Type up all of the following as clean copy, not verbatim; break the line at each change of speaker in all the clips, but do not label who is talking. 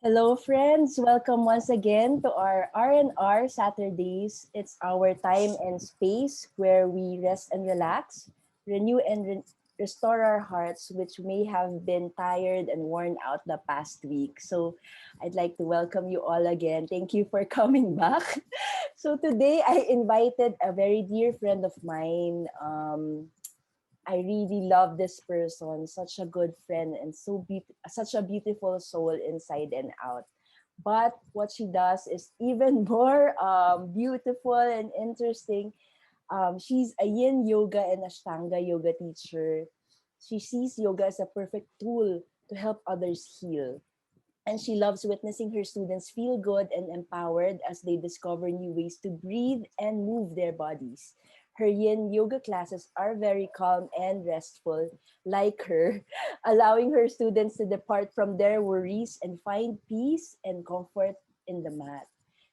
Hello, friends. Welcome once again to our R&R Saturdays. It's our time and space where we rest and relax, renew and restore our hearts, which may have been tired and worn out the past week. So, I'd like to welcome you all again. Thank you for coming back. So, today I invited a very dear friend of mine. I really love this person, such a good friend and such a beautiful soul inside and out. But what she does is even more beautiful and interesting. She's a yin yoga and ashtanga yoga teacher. She sees yoga as a perfect tool to help others heal. And she loves witnessing her students feel good and empowered as they discover new ways to breathe and move their bodies. Her yin yoga classes are very calm and restful, like her, allowing her students to depart from their worries and find peace and comfort in the mat.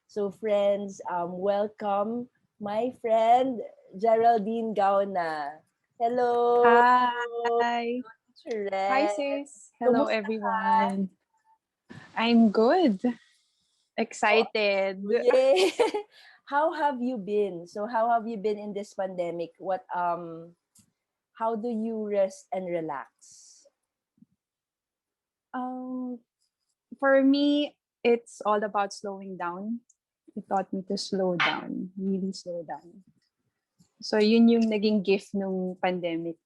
So, friends, welcome my friend Geraldine Gauna. Hello,
Hi. Hi,
Red.
sis. Hello,
Kumusta ka?
everyone. I'm good. Excited.
Yay! How have you been? So how have you been in this pandemic? How do you rest and relax?
Um, for me, it's all about slowing down. It taught me to slow down, really slow down. So, yun yung naging gift nung pandemic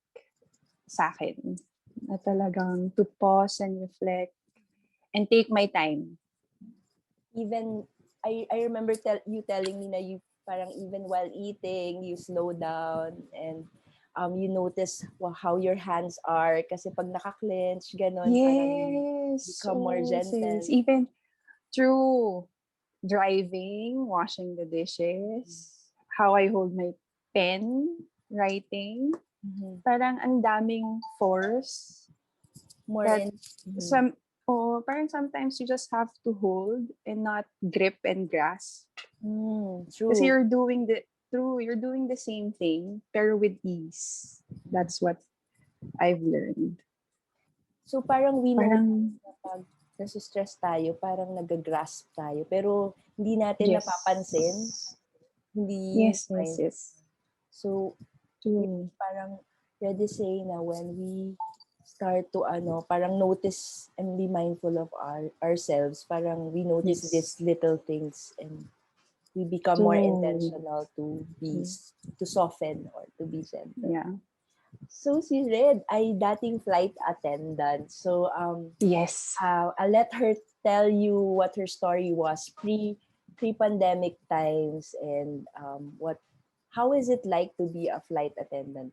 sa akin. Na talagang to pause and reflect and take my time.
Even I remember you telling me na you parang even while eating, you slow down and you notice how your hands are kasi pag naka-clench, ganon, parang you
Yes.
become more
Oh, sis.
gentle.
Even through driving, washing the dishes, how I hold my pen, writing.
Mhm.
Parang ang daming force
More
that
in mhm.
some parang sometimes you just have to hold and not grip and grasp. Kasi
True.
you're doing the same thing pero with ease. That's what I've learned.
So parang we notice
Parang
na pag nasa-stress tayo, parang nag-grasp tayo. Pero hindi natin napapansin,
yes.
hindi
Yes, yes,
mind.
yes.
So, yun,
True.
parang ready saying na when we start to parang notice and be mindful of ourselves, parang we notice
Yes.
these little things and we become more
True.
intentional
True.
to soften or to be gentle.
Yeah.
So si Red ay dating flight attendant. So
Yes.
I'll let her tell you what her story was pre-pandemic times and what how is it like to be a flight attendant.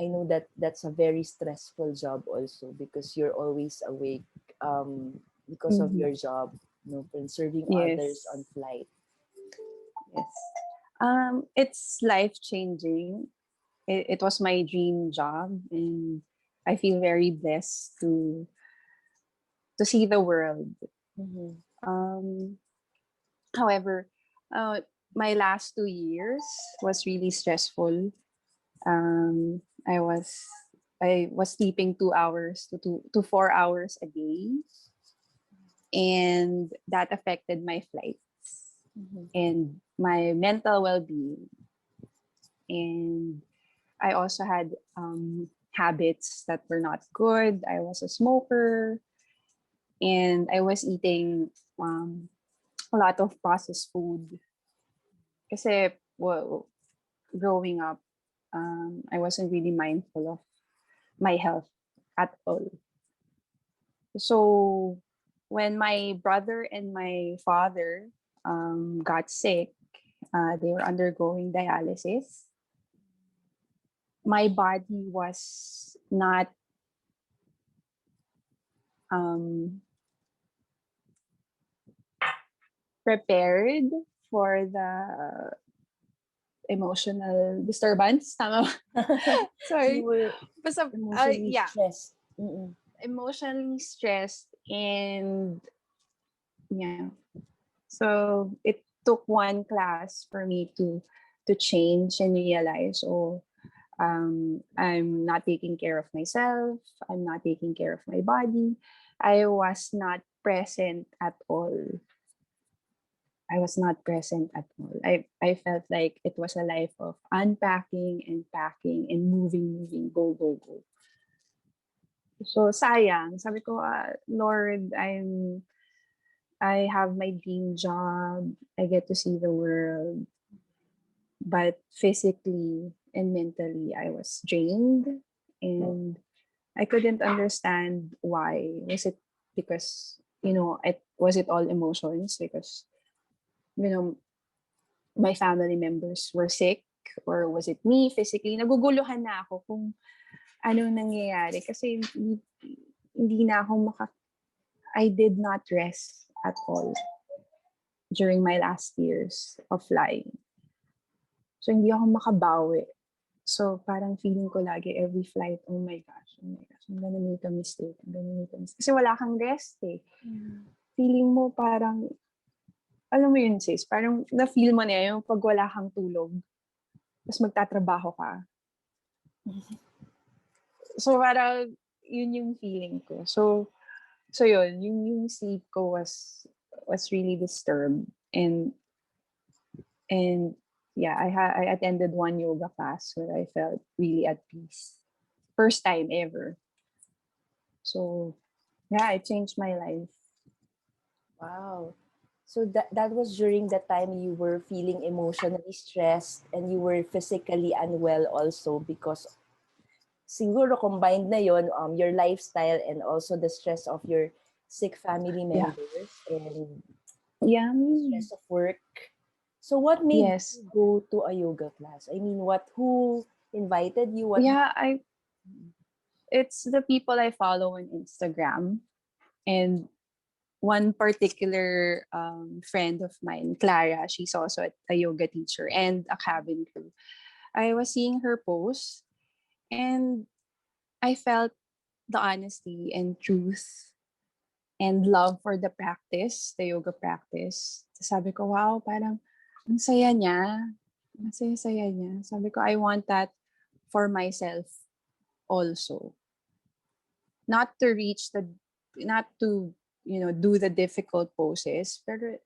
I know that that's a very stressful job also because you're always awake because of
Mhm.
your job, and serving others on
Yes.
flight.
Yes. It's life changing. It was my dream job, and I feel very blessed to see the world.
Mm-hmm.
Um, however, uh, my last 2 years was really stressful. Um, I was I was sleeping 2 hours to 4 hours a day, and that affected my flights
Mm-hmm.
and my mental well-being. And I also had habits that were not good. I was a smoker, and I was eating a lot of processed food. Kasi, well, growing up, I wasn't really mindful of my health at all. So, when my brother and my father got sick, they were undergoing dialysis. My body was not um, prepared for the emotional disturbance. Tama ba?
You
Sorry.
were
Basta,
emotionally
yeah,
stressed. Mm-mm.
emotionally stressed, and yeah. So it took one class for me to change and realize, oh, I'm not taking care of myself. I'm not taking care of my body. I was not present at all. I was not present at all. I felt like it was a life of unpacking and packing and moving, go, go, go. So sayang. Sabi ko, Lord, I have my dream job. I get to see the world. But physically and mentally, I was drained. And I couldn't understand why. Was it because, was it all emotions? Because, you know, my family members were sick? Or was it me physically? Naguguluhan na ako kung ano nangyayari. Kasi hindi na ako I did not rest at all during my last years of flying. So, hindi ako makabawi. So, parang feeling ko lagi every flight, oh my gosh, I'm gonna make a mistake. Kasi wala kang rest eh. Feeling mo parang, alam mo yun sis, parang na-feel mo na yung pag wala kang tulog, tapos magtatrabaho ka. So, parang yun yung feeling ko. So yun, yung sleep ko was really disturbed. And yeah, I attended one yoga class where I felt really at peace. First time ever. So, yeah, it changed my life.
Wow. So that was during the time you were feeling emotionally stressed and you were physically unwell also because siguro combined na yon, your lifestyle and also the stress of your sick family
Yeah.
members and
Yeah.
stress of work. So what made
Yes.
you go to a yoga class? I mean, who invited you?
Yeah, it's the people I follow on Instagram. And one particular friend of mine, Clara, she's also a yoga teacher and a cabin crew. I was seeing her post and I felt the honesty and truth and love for the practice, the yoga practice. Sabi ko, wow, parang ang saya niya. Ang saya-saya niya. Sabi ko, I want that for myself also. Not to do the difficult poses, pero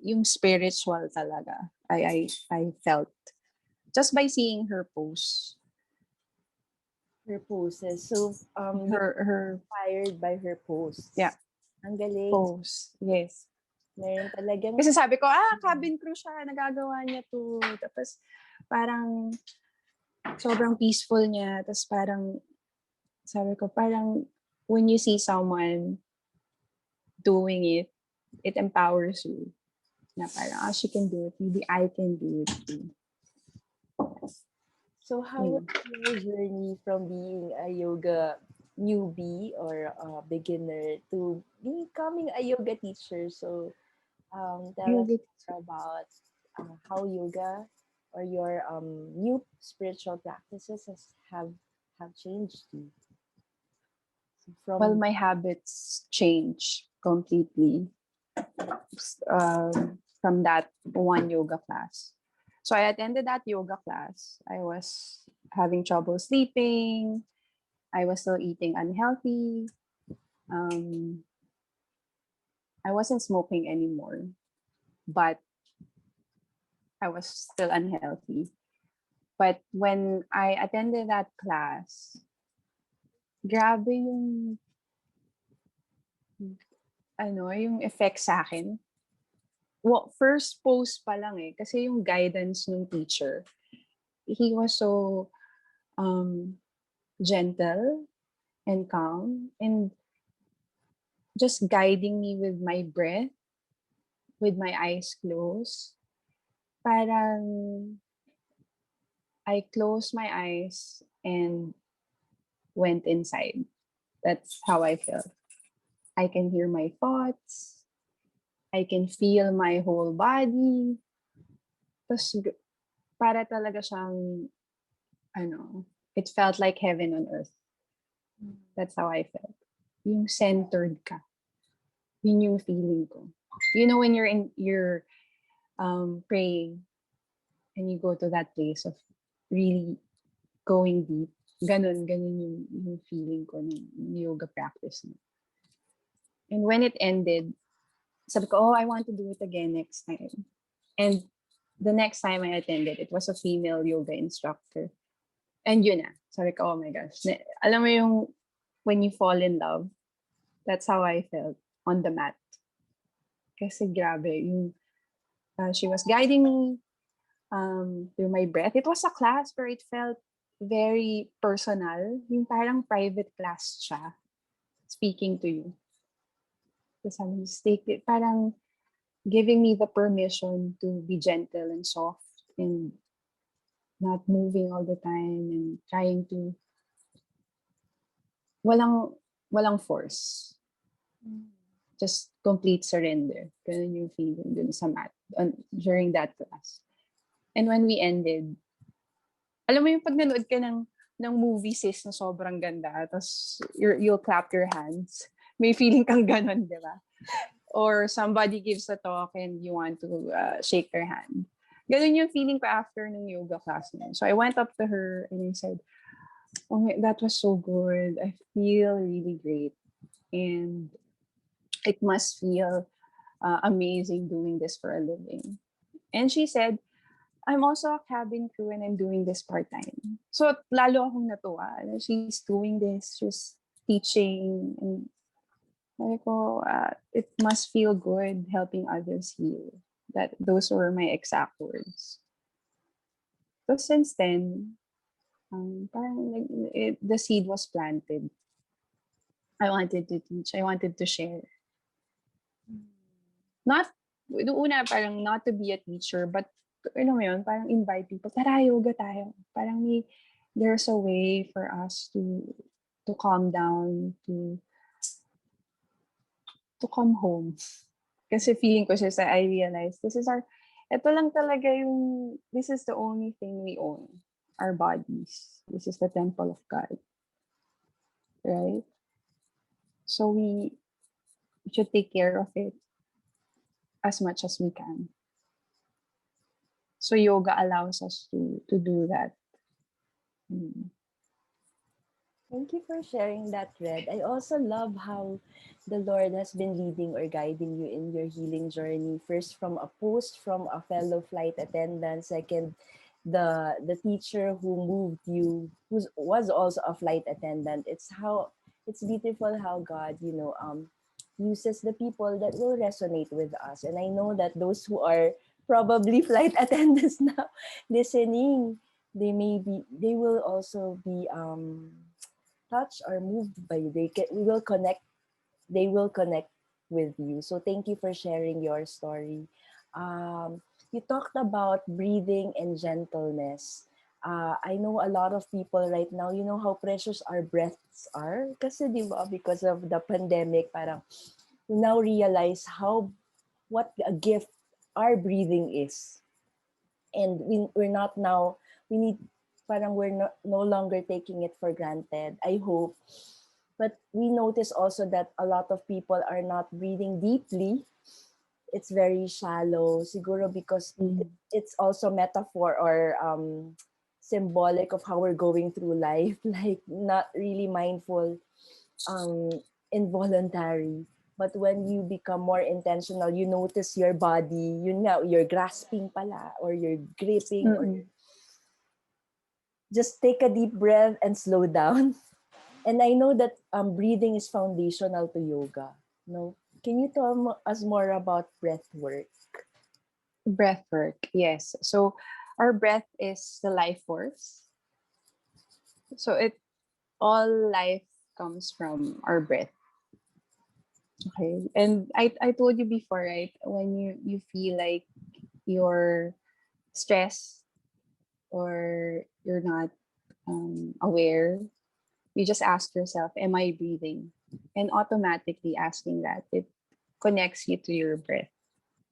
yung spiritual talaga. I felt just by seeing her post.
her poses. So you
Her
were inspired by her posts.
Yeah.
Ang galing.
Post. Yes.
Meron talagang
Kasi sabi ko, cabin crew siya, nagagawa niya to. Tapos parang sobrang peaceful niya. Tapos parang sabi ko, parang when you see someone doing it, it empowers you. Na parang, she can do it. Maybe I can do it too.
So how was your journey from being a yoga newbie or a beginner to becoming a yoga teacher? So tell us more about how yoga or your new spiritual practices have changed you. So
Well, my habits change completely from that one yoga class. So I attended that yoga class. I was having trouble sleeping. I was still eating unhealthy. I wasn't smoking anymore, but I was still unhealthy. But when I attended that class, grabe yung effect sa akin. Well, first post pa lang kasi yung guidance ng teacher, he was so gentle and calm and just guiding me with my breath, with my eyes closed. Parang I closed my eyes and went inside. That's how I felt. I can hear my thoughts. I can feel my whole body. Tapos para talaga siyang, it felt like heaven on earth. That's how I felt. Yung centered ka. Yun yung feeling ko. You know, when you're praying and you go to that place of really going deep, ganun yung feeling ko ng yoga practice. And when it ended, sabi ko, oh, I want to do it again next time. And the next time I attended, it was a female yoga instructor. And yun na. Sabi ko, oh my gosh. Alam mo yung when you fall in love, that's how I felt on the mat. Kasi grabe, yung she was guiding me through my breath. It was a class where it felt very personal. Yung parang private class siya, speaking to you. Tapos sabi niya, take it, parang giving me the permission to be gentle and soft and not moving all the time and trying to walang force. Just complete surrender. Ganun yung feeling dun sa mat during that class. And when we ended, alam mo yung pag nanood ka ng movie sis na sobrang ganda, tapos you'll clap your hands. May feeling kang ganun, di ba? Or somebody gives a talk and you want to shake their hand. Ganun yung feeling ko after ng yoga class na. So I went up to her and I said, oh my, that was so good. I feel really great. And it must feel amazing doing this for a living. And she said, I'm also a cabin crew and I'm doing this part-time. So lalo akong natuwa. She's doing this, she's teaching. And it must feel good helping others heal. Those were my exact words. So since then, parang the seed was planted. I wanted to teach. I wanted to share. Not, una parang not to be a teacher, but ano mo yun, parang invite people, tara, yoga tayo. Parang there's a way for us to calm down, to come home. Kasi feeling ko siya I realized, ito lang talaga this is the only thing we own. Our bodies. This is the temple of God. Right? So we should take care of it as much as we can. So yoga allows us to do that.
Thank you for sharing that, Red. I also love how the Lord has been leading or guiding you in your healing journey. First, from a post from a fellow flight attendant. Second, the teacher who moved you, who was also a flight attendant. It's beautiful how God, uses the people that will resonate with us. And I know that those who are probably flight attendants now listening, they will also be touched or moved by you. They will connect with you. So thank you for sharing your story. You talked about breathing and gentleness. I know a lot of people right now, you know how precious our breaths are. Kasi di ba, because of the pandemic, parang we now realize what a gift our breathing is. And we need, parang we're no longer taking it for granted, I hope. But we notice also that a lot of people are not breathing deeply. It's very shallow, siguro because it's also metaphor or symbolic of how we're going through life, like not really mindful, um, involuntary. But when you become more intentional, you notice your body, you're grasping pala, or you're gripping, or just take a deep breath and slow down. And I know that breathing is foundational to yoga. No, can you tell us more about breath work?
Breath work, yes. So our breath is the life force. So all life comes from our breath. Okay. And I told you before, right? When you feel like you're stressed or you're not aware, you just ask yourself, am I breathing? And automatically asking that, it connects you to your breath.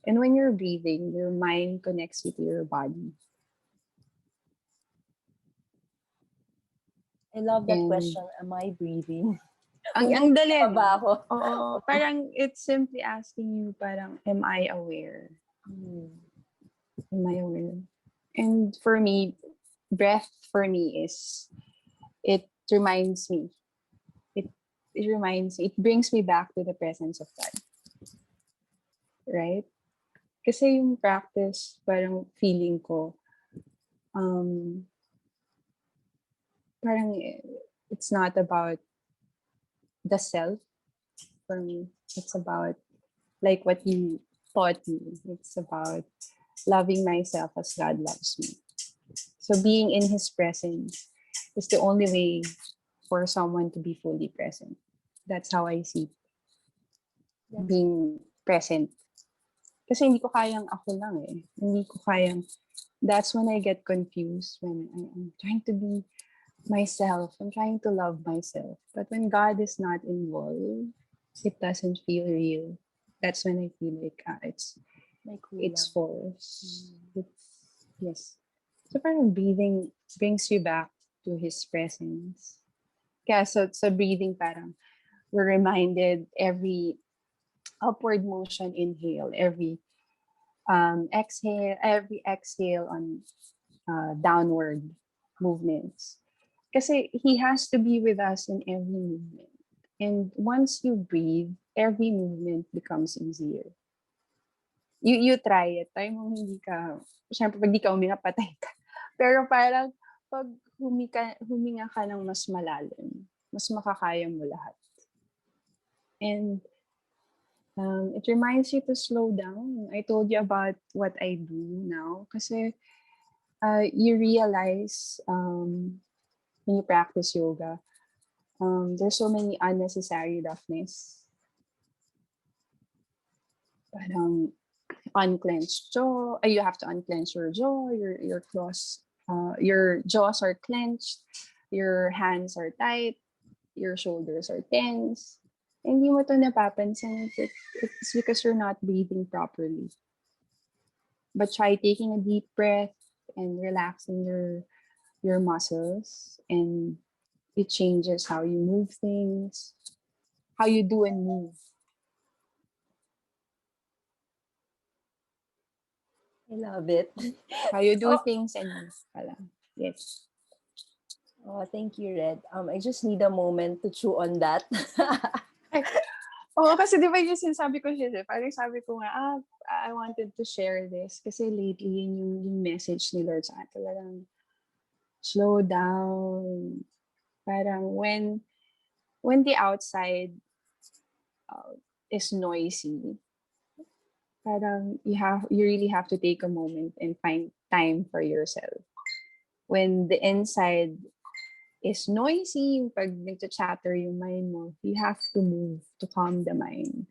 And when you're breathing, your mind connects you to your body.
I love that
And
question. Am I breathing?
ang dali,
Pa ba
no?
ako?
Oo, parang it's simply asking you, parang, am I aware? Am I aware? And for me, breath for me is, it reminds me. it brings me back to the presence of God, right? Kasi yung practice, parang feeling ko, um, parang it's not about the self for me. It's about like what you taught me. It's about loving myself as God loves me. So being in His presence is the only way for someone to be fully present. That's how I see being present. Kasi hindi ko kayang ako lang eh. Hindi ko kayang, that's when I get confused when I'm trying to be myself. I'm trying to love myself. But when God is not involved, it doesn't feel real. That's when I feel like
May
it's
kulang.
forced. It's, yes. So parang breathing brings you back to His presence. Kaya so breathing parang we're reminded every upward motion inhale, every exhale on downward movements. Kasi He has to be with us in every movement. And once you breathe, every movement becomes easier. You try it. Try mo hindi ka, syempre pag di ka huminga, patay ka. Pero parang pag huminga ka ng mas malalim, mas makakaya mo lahat. And it reminds you to slow down. I told you about what I do now. Kasi you realize when you practice yoga, there's so many unnecessary roughness. Parang unclenched jaw. You have to unclench your jaw. Your claws, your jaws are clenched. Your hands are tight. Your shoulders are tense. Hindi mo to napapansin. It's because you're not breathing properly. But try taking a deep breath and relaxing your muscles, and it changes how you move things, how you do and move.
I love it.
How you do
Oh,
things and move. Pala. Yes.
oh, thank you, Red. I just need a moment to chew on that.
Ay, oo, kasi di ba yung sinasabi ko siya, parang sabi ko nga, I wanted to share this kasi lately yun yung message ni Lord sa akin. Talagang slow down. Parang when the outside is noisy, parang you really have to take a moment and find time for yourself. When the inside is noisy, pag nagcha-chatter yung mind mo, you have to move to calm the mind.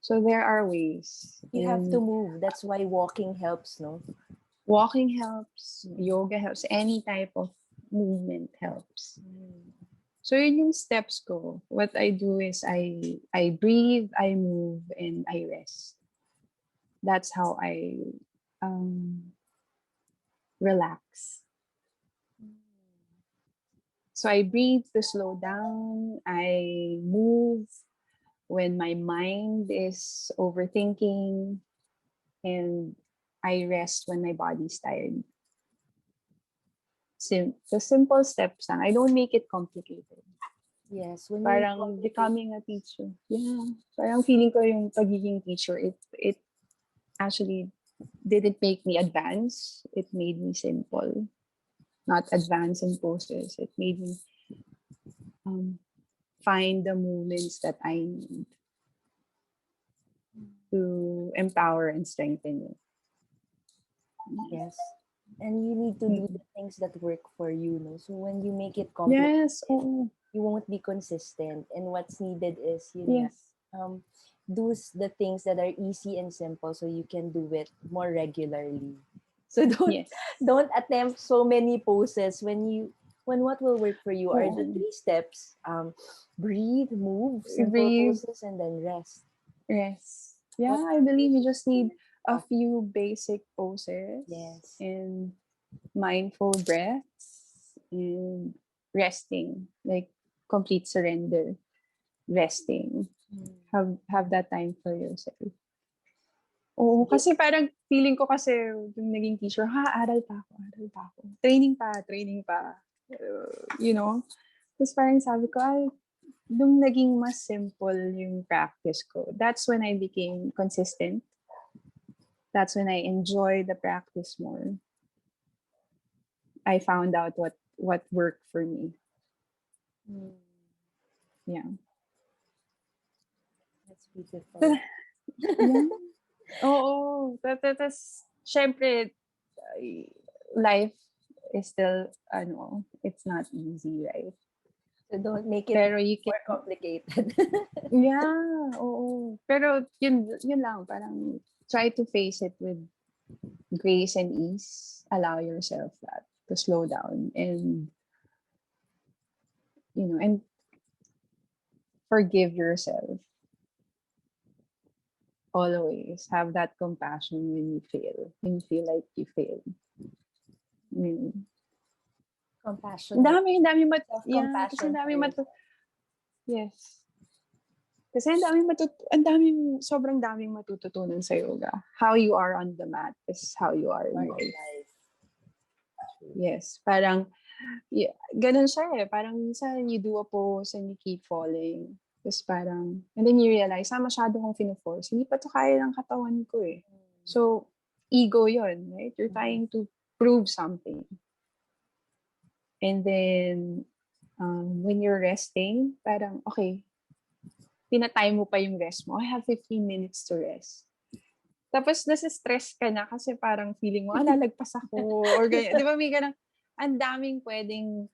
So there are ways.
You have to move. That's why walking helps, no?
Walking helps, yoga helps, any type of movement helps. So yun yung steps ko. What I do is I breathe, I move, and I rest. That's how I relax. So I breathe to slow down. I move when my mind is overthinking, and I rest when my body's tired. The simple steps lang. I don't make it complicated.
Yes, when you
Parang becoming a teacher. Yeah. Parang feeling ko yung pagiging teacher, it actually didn't make me advance. It made me simple. Not advance in poses. It made me find the movements that I need to empower and strengthen you.
yes, and you need to do the things that work for you, no? So when you make it complicated,
Yes. Oh.
you won't be consistent. And what's needed is,
Yes.
do the things that are easy and simple so you can do it more regularly. So
Yes.
don't attempt so many poses when what will work for you are the
Oo.
3 steps. Breathe, move, simple
Breathe.
poses, and then rest.
Rest. Yeah, I believe you just need a few basic poses.
Yes.
And mindful breaths and resting, like complete surrender, resting. Have that time for yourself. Oo, kasi parang feeling ko kasi yung naging teacher, aral pa ako. Training pa. You know? Tapos parang sabi ko, nung naging mas simple yung practice ko, that's when I became consistent. That's when I enjoyed the practice more. I found out what worked for me.
Mm,
Yeah.
that's beautiful.
Yeah. Oo. Tapos, syempre, life is still, it's not easy, right?
So don't make it
Pero you can,
more complicated.
yeah, oo. Pero yun lang, parang try to face it with grace and ease. Allow yourself that to slow down and, and forgive yourself. Always have that compassion when you feel like you failed. Mm.
Compassionate,
Ang dami yeah, kasi
self-compassion for yourself.
yes. Kasi sobrang daming matututunan sa yoga. How you are on the mat is how you are
Or
in
in
life.
life.
Yes, parang, yeah, ganun siya eh. Parang minsan you do a pose and you keep falling. Tapos parang, and then you realize, masyado kong fino-force. Hindi pa to kaya ng katawan ko eh. So, ego yon, right? You're trying to prove something. And then, when you're resting, parang, okay, tinatime mo pa yung rest mo. I have 15 minutes to rest. Tapos, nasa-stress ka na kasi parang feeling mo, lalagpas ako, or ganyan. Di ba, may ganang, ang daming pwedeng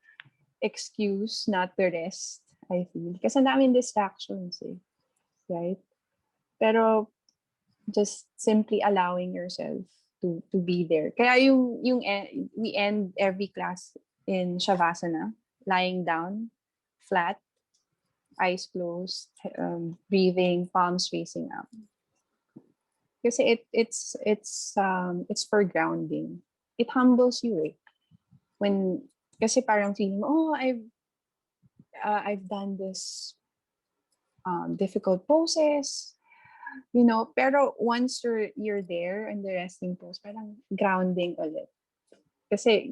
excuse not to rest, I feel. Kasi ang daming distractions eh. Right? Pero, just simply allowing yourself to be there. Kaya we end every class in Shavasana, lying down, flat, eyes closed, breathing, palms facing up. Kasi it's for grounding. It humbles you eh. Kasi parang feeling mo, I've done this difficult poses, pero once you're there in the resting pose, parang grounding ulit. Kasi,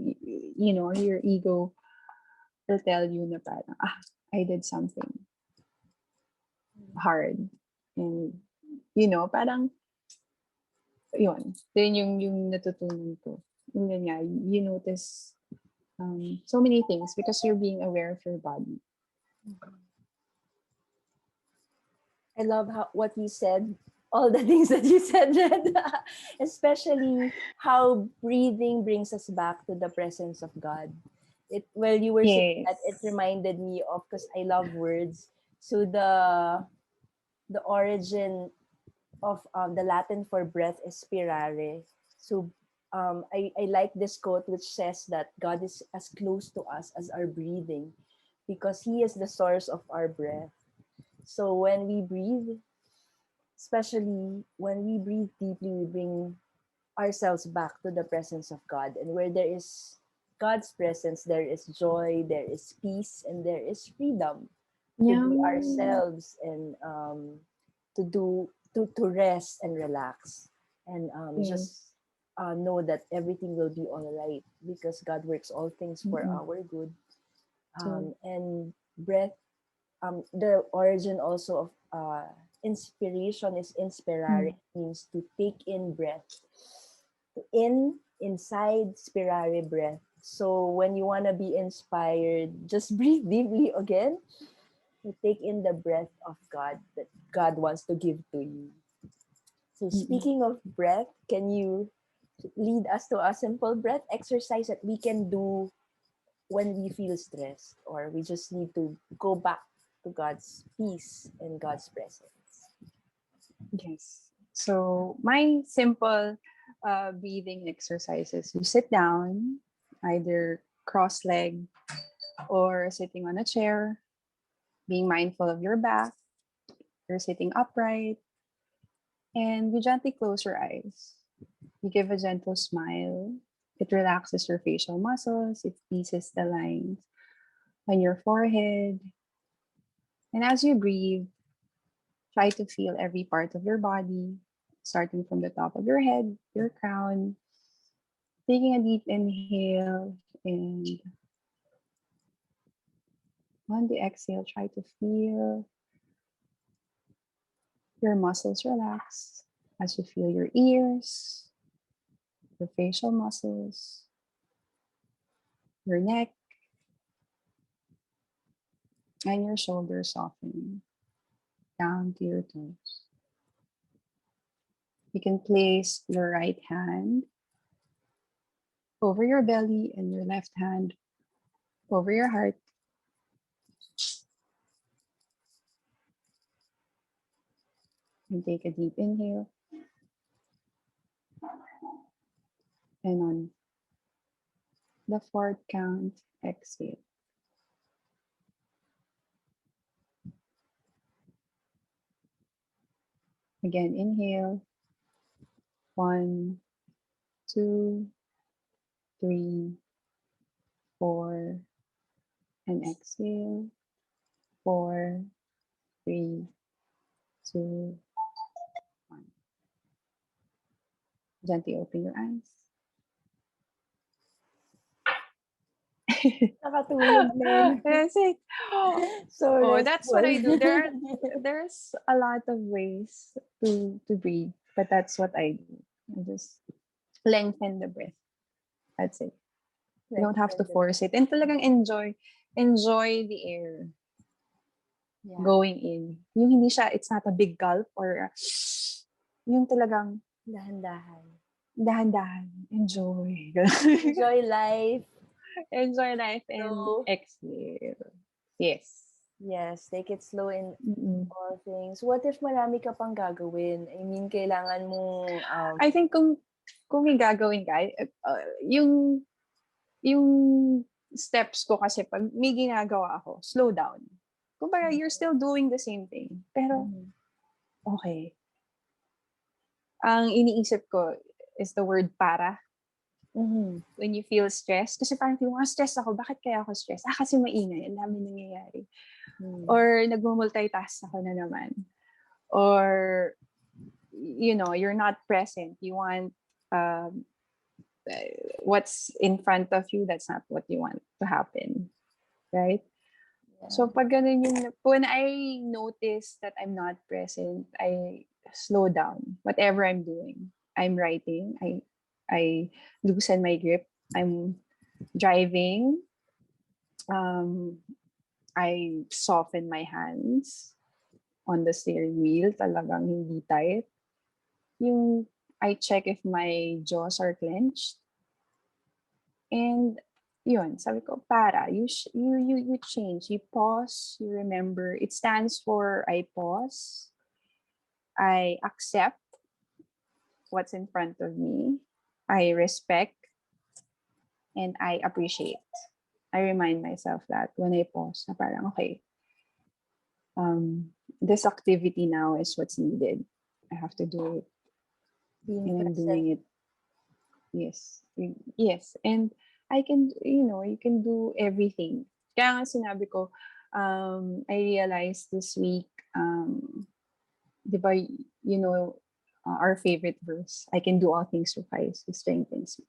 your ego will tell you na parang, I did something hard. And, parang, yun yung natutunan ko. Yun nga, you notice so many things because you're being aware of your body.
I love what you said, all the things that you said, Red. Especially how breathing brings us back to the presence of God. While you were saying
Yes.
that, it reminded me of, because I love words. So the origin of the Latin for breath is spirare. So I like this quote which says that God is as close to us as our breathing, because He is the source of our breath. So when we breathe, especially when we breathe deeply, we bring ourselves back to the presence of God. And where there is God's presence, there is joy, there is peace, and there is freedom to
Yeah.
be ourselves, and to rest and relax, and
Yes.
just know that everything will be all right, because God works all things for
Mm-mm.
our good.
So,
And breath, the origin also of inspiration is inspirare.
mm.
It means to take in breath. Inside, spirare, breath. So when you want to be inspired, just breathe deeply again. You take in the breath of God that God wants to give to you. So
Mm-mm.
speaking of breath, can you lead us to a simple breath exercise that we can do when we feel stressed, or we just need to go back to God's peace and God's presence?
Yes. So my simple breathing exercises: you sit down, either cross-legged or sitting on a chair, being mindful of your back. You're sitting upright, and you gently close your eyes. You give a gentle smile. It relaxes your facial muscles. It eases the lines on your forehead. And as you breathe, try to feel every part of your body, starting from the top of your head, your crown, taking a deep inhale and On the exhale, try to feel your muscles relax as you feel your ears, your facial muscles, your neck, and your shoulders softening down to your toes. You can place your right hand over your belly and your left hand over your heart. And take a deep inhale. And on the fourth count, exhale. Again, inhale. 1, 2, 3, 4, and exhale. 4, 3, 2, 1. Gently open your eyes.
Nakatulog din.
That's it.
So
Oh, that's what I do.
restful.
There's a lot of ways to breathe, but that's what I do. I just lengthen the breath. That's it. You don't have to force it. And talagang enjoy the air
Yeah.
going in. Yung hindi siya, it's not a big gulp or yung talagang
Dahan-dahan.
dahan-dahan. Enjoy.
Enjoy life.
Enjoy life and
Slow.
exhale. Yes.
Yes, take it slow in
Mm-mm.
all things. What if marami ka pang gagawin? I mean, kailangan mong
I think kung may gagawin ka, yung steps ko kasi pag may ginagawa ako, slow down. Kumbaga, you're still doing the same thing. Pero, okay. Ang iniisip ko is the word para. When you feel stressed. Kasi parang feel, stress ako. Bakit kaya ako stress? Kasi maingay. Ang dami nangyayari. Or nagmo-multitask ako na naman. Or, you're not present. You want what's in front of you, that's not what you want to happen. Right?
Yeah.
So pag ganun when I notice that I'm not present, I slow down. Whatever I'm doing. I'm writing. I loosen my grip. I'm driving. I soften my hands on the steering wheel. Talagang hindi tight. I check if my jaws are clenched. And yun, sabi ko, para, you change, you pause, you remember. It stands for I pause, I accept what's in front of me, I respect, and I appreciate. I remind myself that when I pause, na parang, okay, this activity now is what's needed. I have to do it. And I'm doing it. Yes. Yes. And I can, you can do everything. Kaya nga sinabi ko, I realized this week, di ba, our favorite verse, I can do all things through Christ who strengthens me.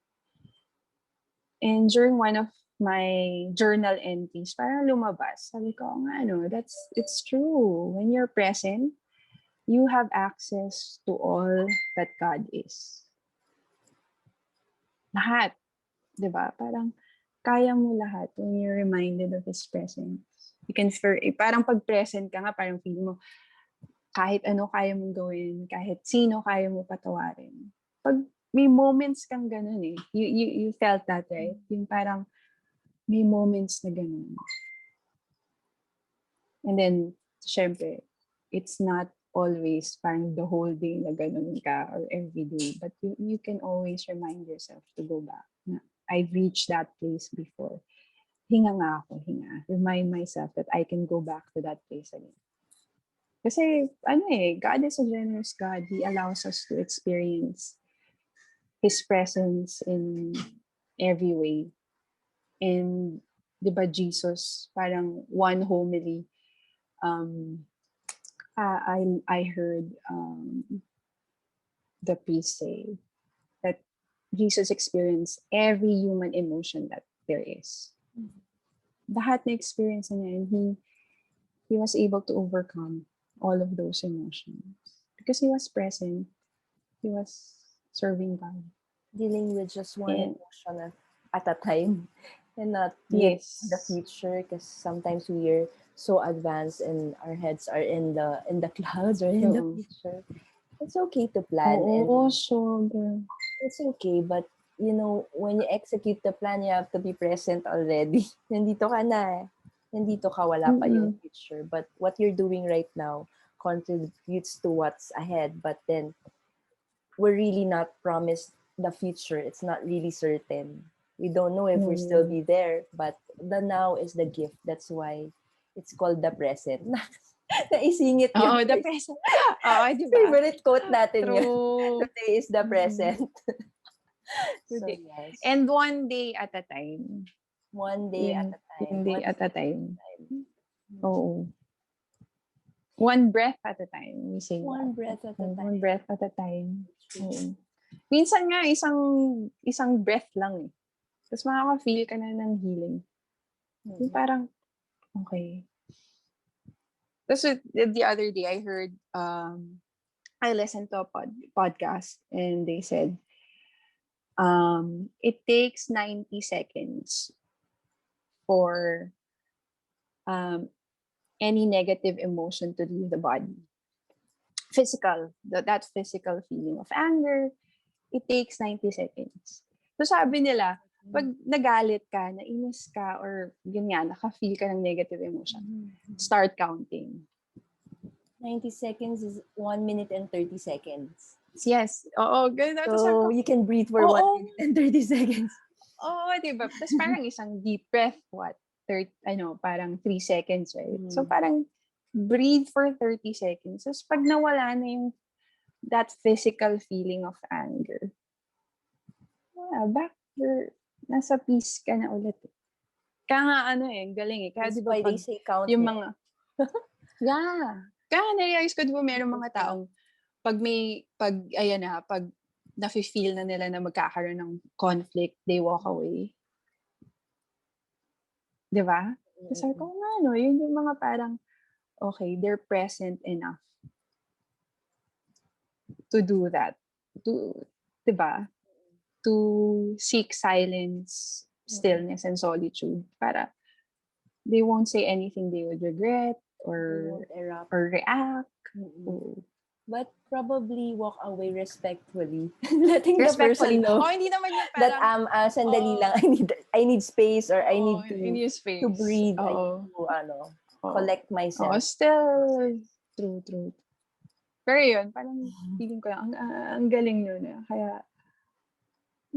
And during one of my journal entries, parang lumabas. Sabi ko, it's true. When you're present, you have access to all that God is. Lahat. Diba? Parang kaya mo lahat when you're reminded of His presence. You can parang pag present ka nga, parang feel mo, kahit ano kaya mong gawin, kahit sino kaya mo patawarin. Pag may moments kang ganun eh. You felt that, right? Yung parang may moments na ganun. And then, syempre, it's not always parang the whole day na ganun ka or every day. But you can always remind yourself to go back. I've reached that place before. Hinga nga ako, hinga. Remind myself that I can go back to that place again. Kasi, God is a generous God. He allows us to experience His presence in every way. And, di ba, Jesus, parang one homily, I heard the priest say that Jesus experienced every human emotion that there is. lahat na experience niya, and he was able to overcome all of those emotions because he was present. He was serving God.
Dealing with just one
And
emotion at a time and not looking at the
yes.
future, because sometimes we're so advanced and our heads are in the clouds or in the
Oo.
future. It's okay to plan
Oo,
and
sobra.
it's okay, but you know, when you execute the plan, you have to be present already. Nandito ka na. Nandito ka, wala pa yung
Mm-mm.
future. But what you're doing right now contributes to what's ahead. But then, we're really not promised the future. It's not really certain. We don't know if we'll still
Oo.
be there, but the now is the gift. That's why it's called the present. Naisingit niyo,
Oo, the
guys.
present. Oo, di ba?
Favorite quote natin yun.
True.
Today is the
Mm-mm.
present. So,
Today.
yes.
And one day at a time.
One day at
Yun,
a time.
one day
One
at a
step at
time.
a time.
Oo. One breath at a time. We say
One
that.
breath at a
One
time.
breath at a time. Oo. Minsan nga, isang breath lang eh. Tapos makaka-feel ka na ng healing. Yung parang, okay. Tapos the other day, I heard, I listened to a podcast and they said, it takes 90 seconds for um, any negative emotion to leave the body. Physical, that physical feeling of anger, it takes 90 seconds. So sabi nila, pag nagalit ka, nainis ka, or yun nga, naka-feel ka ng negative emotion, start counting.
90 seconds is 1 minute and 30 seconds.
Yes. Oo, ganun.
So, you can breathe for 1 minute and 30 seconds.
Oo, diba? Tapos parang isang deep breath, parang 3 seconds, right? So parang breathe for 30 seconds. Tapos pag nawala na yung that physical feeling of anger, back nasa peace ka na ulit. Kaya nga galing eh. Kaya
That's
di ba
why they
pag
say count
yung
more.
mga, yeah. Kaya na-realize ko, di ba merong mga taong pag nafe-feel na nila na magkakaroon ng conflict, they walk away. Di ba? Sabi ko, yun yung mga parang, okay, they're present enough to do that. Di ba? To seek silence, stillness, and solitude para they won't say anything they would regret or react.
But probably walk away respectfully. Letting the
Respectfully.
person know
Hindi naman yung
that
parang,
sandali lang, I need space, or I need
in your
to
space.
breathe. I need to collect myself.
Still, true. Pero yun, parang feeling ko lang, ang galing nun. Kaya,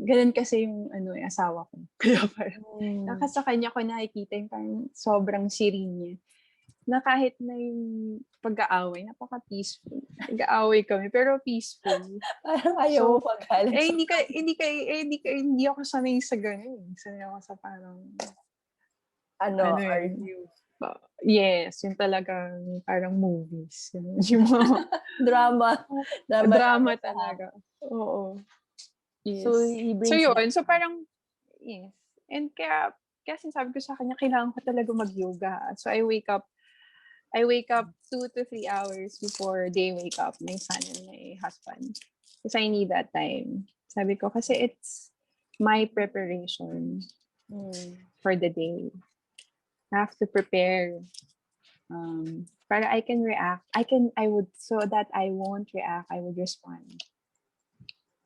ganun kasi yung asawa ko. Kaya parang, sa kanya ko nakikita yung parang sobrang serene niya. Na kahit na yung pag-aaway, napaka-peaceful. Pag-aaway kami, pero peaceful.
Parang ayaw mo magalit.
Hindi ako sanay sa ganun. Sanay ako sa parang,
argue.
Yes, yung talagang parang movies. Yung mga
drama
talaga. Oo. Yes.
So, he brings
yun. So, parang, yes. And kaya sinasabi ko sa kanya, kailangan ko talaga mag-yoga. So, I wake up 2 to 3 hours before they wake up, my son and my husband. Because I need that time. Sabi ko, kasi it's my preparation for the day. I have to prepare para I can react. So that I won't react, I would respond.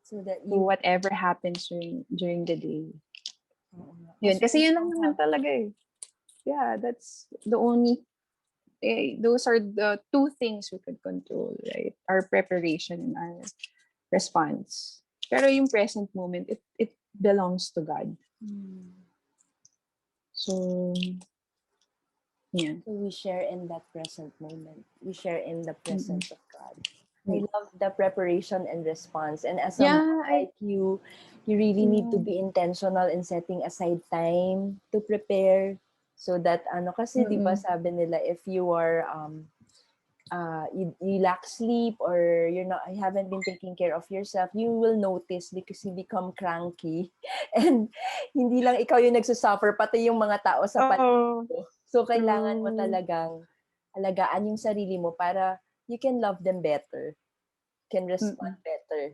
So that to whatever happens during the day. Yun, kasi yun lang naman talaga eh. Yeah, that's the only, those are the two things we could control, right? Our preparation and our response. Pero yung present moment, it belongs to God. So, yeah.
So we share in that present moment. We share in the presence of God. I love the preparation and response. And as a mom like you really need to be intentional in setting aside time to prepare so that kasi di ba sabi nila, if you are you lack sleep, or you haven't been taking care of yourself, you will notice because you become cranky. And hindi lang ikaw yung nagsusuffer, pati yung mga tao sa paligid
Oo.
mo. So, kailangan mo
True.
talagang alagaan yung sarili mo para you can love them better, can respond better.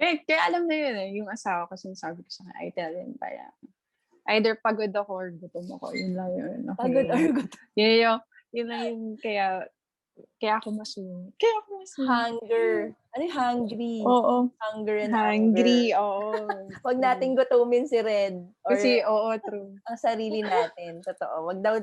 Kaya alam na yun yung asawa ko, sinasabi ko sa kanya, I tell him, parang, either pagod ako or gutom ako. Yun lang yun. Okay.
Pagod or gutom.
Yun lang yung kaya ako masungit.
Hunger. Ano yung hungry?
Oo.
Hunger and
Hungry,
anger.
oo.
Huwag nating gutumin si Red or
Kasi, true.
ang sarili natin. Totoo. Wag daw,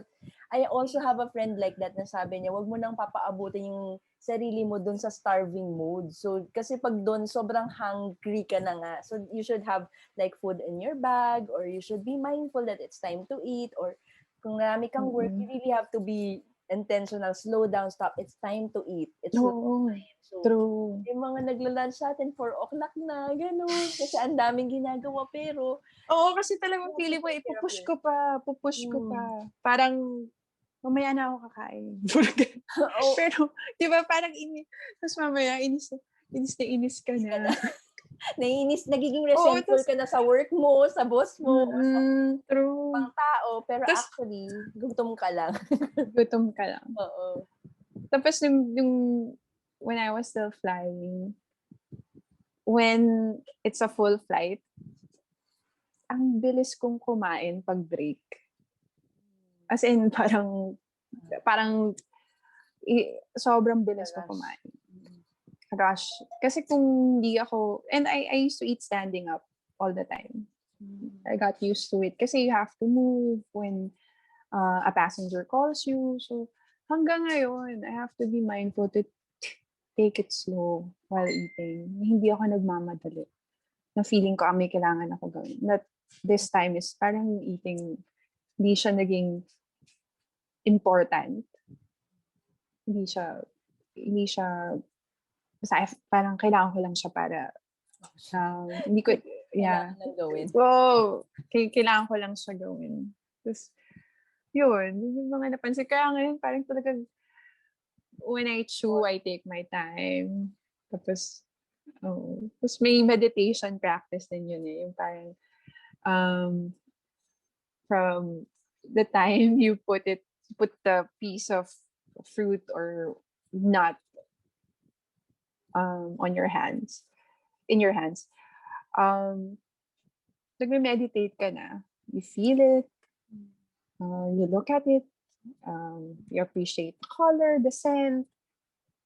I also have a friend like that na sabi niya, wag mo nang papaabutin yung sarili mo dun sa starving mode. So, kasi pag dun, sobrang hungry ka na nga. So, you should have like food in your bag, or you should be mindful that it's time to eat, or kung marami kang work, you really have to be intentional. Slow down, stop. It's time to eat. It's
Oo.
time. So,
True.
yung mga nagla-lunch sa atin, 4 o'clock na, gano'n. Kasi ang daming ginagawa, pero
Oo, kasi talagang
you have to
feeling ko,
take care of
ipupush ko
yourself.
pa. Parang, mamaya na ako kakain.
Oh,
Pero, di ba, parang tapos mamaya, inis ka na.
nagiging resentful ka na sa work mo, sa boss mo, or sa
True.
ibang tao, pero
Tas,
actually, gutom ka lang.
gutom ka lang.
Oo.
Tapos, when I was still flying, when it's a full flight, ang bilis kong kumain pag break. As in, parang sobrang bilis ko kumain. Rush. Kasi kung hindi ako, and I used to eat standing up all the time. I got used to it. Kasi you have to move when a passenger calls you. So, hanggang ngayon, I have to be mindful to take it slow while eating. Hindi ako nagmamadali. Na feeling ko, may kailangan ako gawin. That this time is parang eating, hindi siya naging important. Hindi siya, basta parang kailangan ko lang siya para, hindi ko, yeah.
Kailangan lang gawin.
Wow! Kailangan ko lang siya gawin. Tapos, yun yung mga napansin. Kaya ngayon, parang talagang, when I chew, I take my time. Tapos may meditation practice din yun eh. Yung parang, from the time you put the piece of fruit or nut in your hands, nagme-meditate ka na. You feel it, you look at it, you appreciate the color, the scent.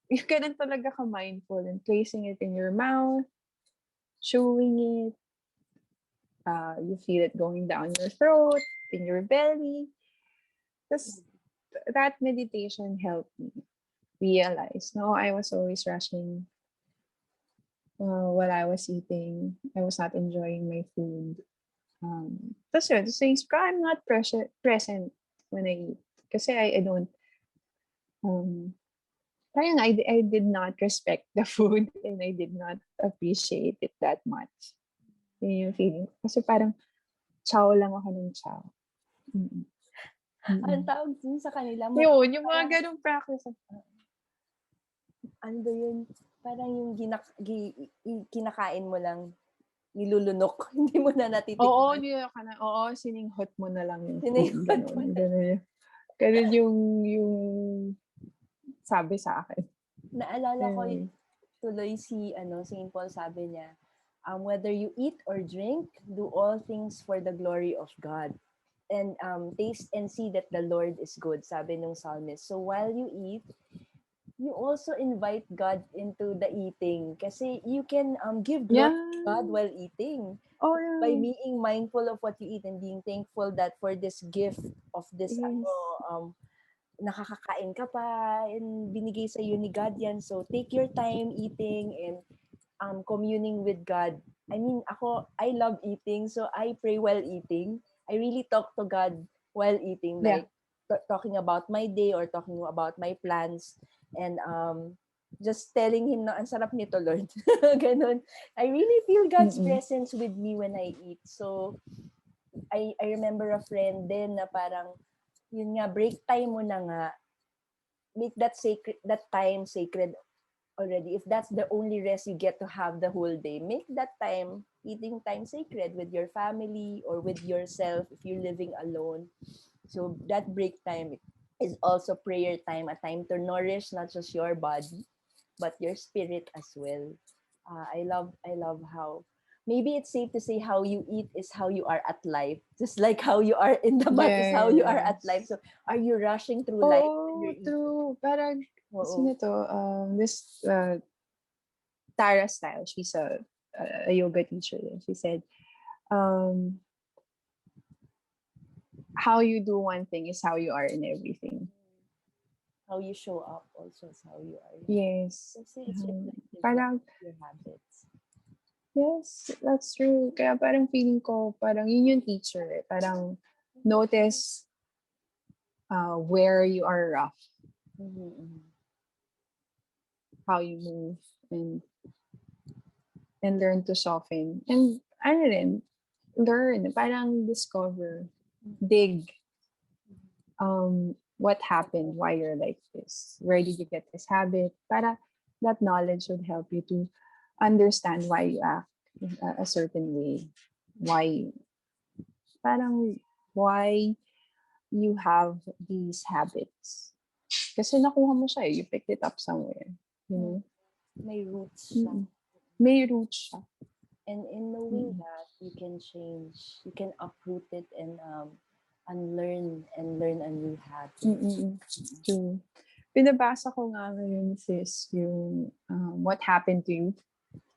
You ganun talaga ka mindful in placing it in your mouth, chewing it. You feel it going down your throat, in your belly. That meditation helped me realize, no, I was always rushing while I was eating. I was not enjoying my food. Tapos yun, I'm not present when I eat. Kasi I don't, parang I did not respect the food and I did not appreciate it that much. Yun yung feeling. Kasi parang, chow lang ako ng chow.
Ang tawag din sa kanila mo.
Yun, yung mga ganong practice.
Ano ba yun? Parang yung kinakain mo lang, nilulunok. Hindi mo na natitikman.
Oo, sininghot mo na lang yung food.
Ganun
yung sabi sa akin.
Naalala ko tuloy St. Paul, sabi niya, whether you eat or drink, do all things for the glory of God. And taste and see that the Lord is good, sabi nung psalmist. So while you eat, you also invite God into the eating. Kasi you can give glory to God while eating.
Oh, yeah.
By being mindful of what you eat and being thankful that for this gift of this, nakakakain ka pa and binigay sa iyo ni God yan. So take your time eating and communing with God. I mean, I love eating, so I pray while eating. I really talk to God while eating, like talking about my day or talking about my plans, and just telling Him na ang sarap nito, Lord. Ganon. I really feel God's presence with me when I eat. So I remember a friend din na parang, yun nga, break time mo na nga, make that sacred, that time sacred already. If that's the only rest you get to have the whole day, make that time, eating time, sacred with your family or with yourself if you're living alone. So that break time is also prayer time, a time to nourish not just your body but your spirit as well. I love how, maybe it's safe to say, how you eat is how you are at life. Just like how you are in the mat is how you are at life.
Yes.
So are you rushing through life when
Oh,
you're eating?
true. Parang,
Oo.
sino to? This Tara Style, she's a yoga teacher. She said, um, how you do one thing is how you are in everything.
How you show up also is how you are.
Yes.
Kasi it's reflective na
Parang,
your habits.
yes, that's true. Kaya parang feeling ko, parang yun yung teacher eh. Parang notice where you are rough,
Mm-hmm.
how you move, and learn to soften. And ano rin, learn, parang discover, dig, what happened, why you're like this, where did you get this habit. Para that knowledge would help you to understand why you act in a certain way. Why, parang, why you have these habits. Kasi nakuha mo siya eh. You picked it up somewhere. You know?
May roots siya.
Mm-mm. May roots siya.
And in knowing that, you can change, you can uproot it and unlearn and learn a new habit.
Mm-mm. True. Pinabasa ko nga ngayon, sis, yung What Happened to You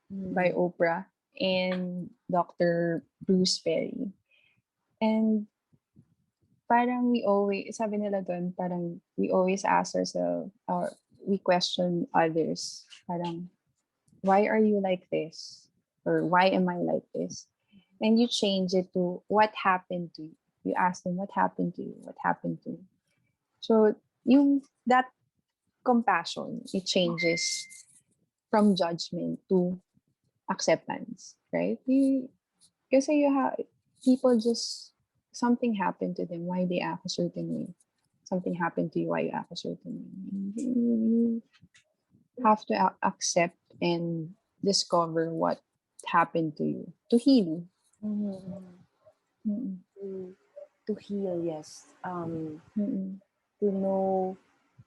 by Oprah and Dr. Bruce Perry. And parang we always, sabi nila doon, parang we always ask ourselves, or we question others, parang, why are you like this? Or why am I like this? And you change it to, what happened to you? You ask them, what happened to you? What happened to you? So, yung, that compassion, it changes from judgment to acceptance, right? Kasi you have, people just, something happened to them, why they act a certain way. Something happened to you, why you act a certain way. You have to accept and discover what happened to you to heal. Mm-mm.
To heal, yes.
Mm-mm.
To know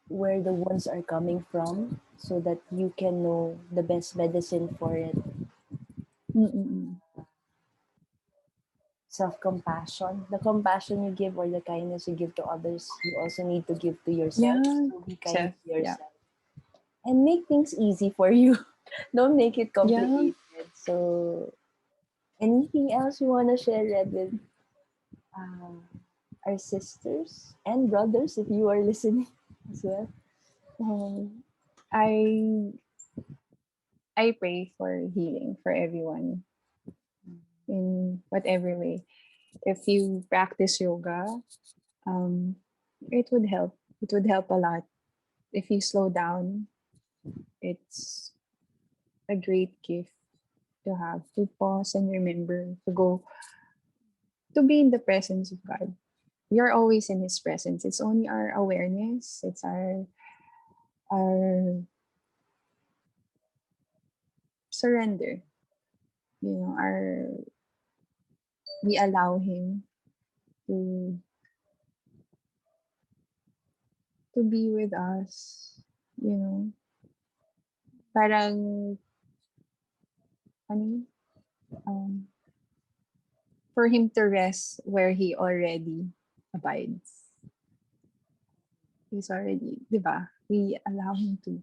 where the wounds are coming from so that you can know the best medicine for it.
Mm-mm.
Self-compassion. The compassion you give or the kindness you give to others, you also need to give to yourself.
Yeah.
So be kind
Self.
to
Yeah.
yourself. And make things easy for you. Don't make it
Yeah.
complicated. So anything else you want to share, Red, with uh, our sisters and brothers if you are listening as well?
Um, I I pray for healing for everyone in whatever way. If you practice yoga, um, it would help. It would help a lot. If you slow down, it's a great gift to have, to pause and remember to go, to be in the presence of God. You're always in His presence. It's only our awareness. It's our surrender. You know, our we allow Him to be with us. You know, parang ano yun? For Him to rest where He already abides. He's already, di ba? We allow Him to.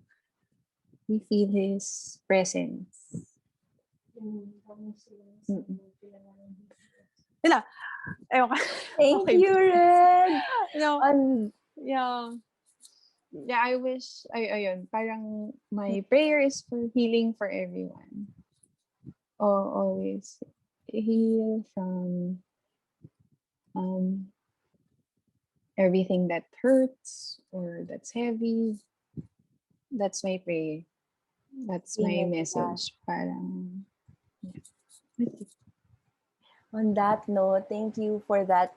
We feel His presence. Mm-mm. Wala. Ayoko.
Thank
Okay.
you, Red.
No.
On
Yeah. Yeah, I wish, ayun, parang my prayer is for healing for everyone. Always heal from um, everything that hurts or that's heavy. That's my prayer. That's my
amen to that.
message. Parang, yeah.
On that note, thank you for that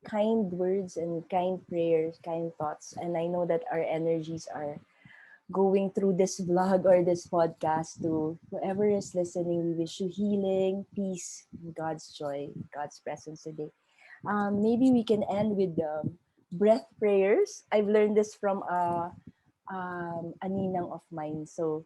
kind words and kind prayers, kind thoughts. And I know that our energies are going through this vlog or this podcast. To whoever is listening, we wish you healing, peace, and God's joy, God's presence today. Maybe we can end with breath prayers. I've learned this from a ninang of mine. So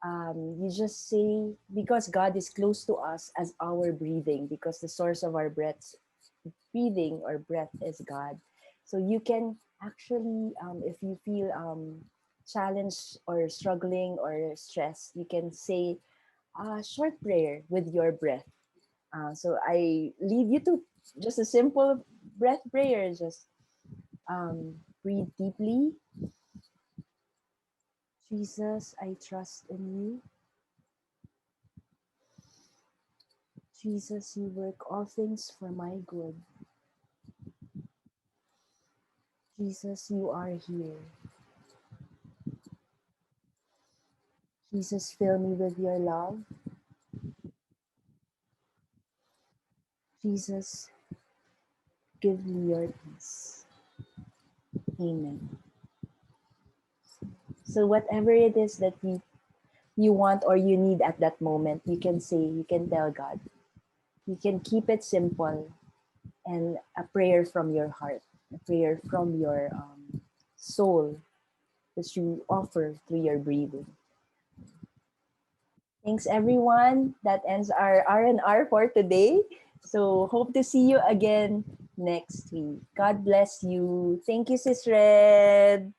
you just say, because God is close to us as our breathing, because the source of our breathing or breath is God. So you can actually, if you feel challenged or struggling or stressed, you can say a short prayer with your breath. So I leave you to just a simple breath prayer. Just breathe deeply. Jesus, I trust in you. Jesus, you work all things for my good. Jesus, you are here. Jesus, fill me with your love. Jesus, give me your peace. Amen. So whatever it is that you want or you need at that moment, you can say, you can tell God. You can keep it simple and a prayer from your heart, a prayer from your soul that you offer through your breathing. Thanks everyone. That ends our R&R for today. So hope to see you again next week. God bless you. Thank you, Sis Red.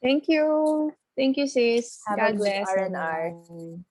Thank you. Thank you, sis.
Have a
God
good
bless
R&R.
everyone.